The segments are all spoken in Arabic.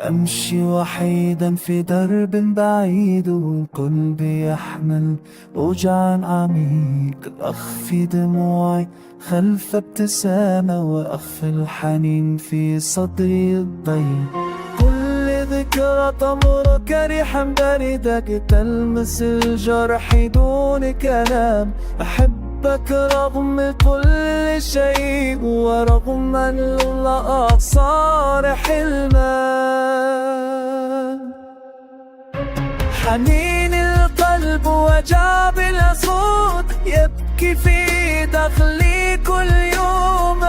أمشي وحيدا في درب بعيد، والكل بيحمل وجع عميق. أخفي دموعي خلف ابتسامة، وأخفي الحنين في صدري الضيق. كل ذكرى تمرك ريحا باردة تلمس الجرح دون كلام. أحبك رغم كل شيء، ورغم اللقاء صار حلمان. حنين القلب وجع بلا صوت يبكي في داخلي كل يوم.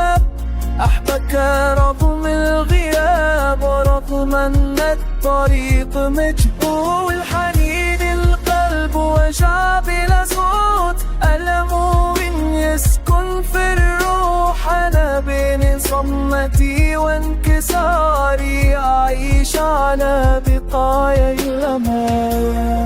أحبك رغم الغياب، ورغم أن الطريق مجهول. حنين القلب وجع بلا صوت، ألم يسكن في الروح. أنا بين صمتي وانكساري أعيش على بقايا الأمان.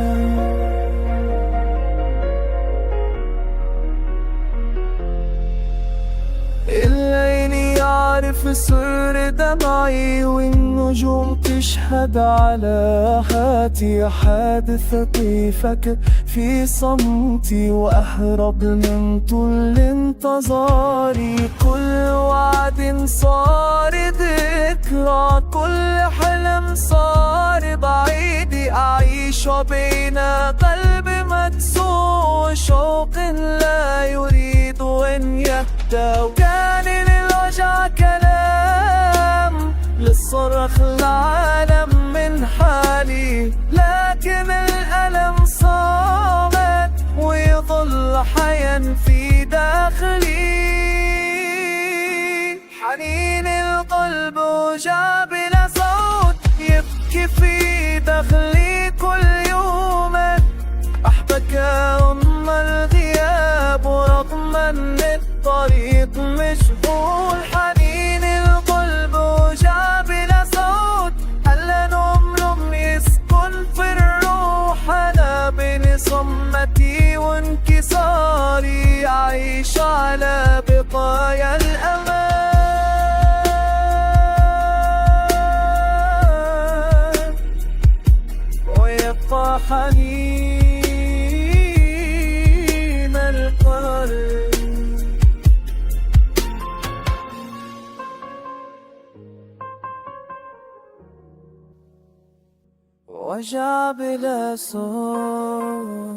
الليل يعرف سر دمعي، والنجوم تشهد على هاتي. حادثتي فكر في صمتي، وأهرب من طول انتظاري. كل وعد صار ذكرى، كل حلم صار بعيد. أعيش بين قلب مكسور، شوق لا يريد أن يهدى. وكان للوجع كلام للصرخ العالم من حالي، لكن الألم صامت ويظل حيا في داخلي. حنين القلب وجع بلا صوت يبكي في داخلي كل يوم. أحبك رغم الغياب، ورغم أن الطريق مجهول. حنين القلب وجع بلا صوت، ألم يسكن في الروح. أنا بين صمتي وانكساري أعيش على بقايا الأمان. ويبقى حنين القلب وجع بلا صوت.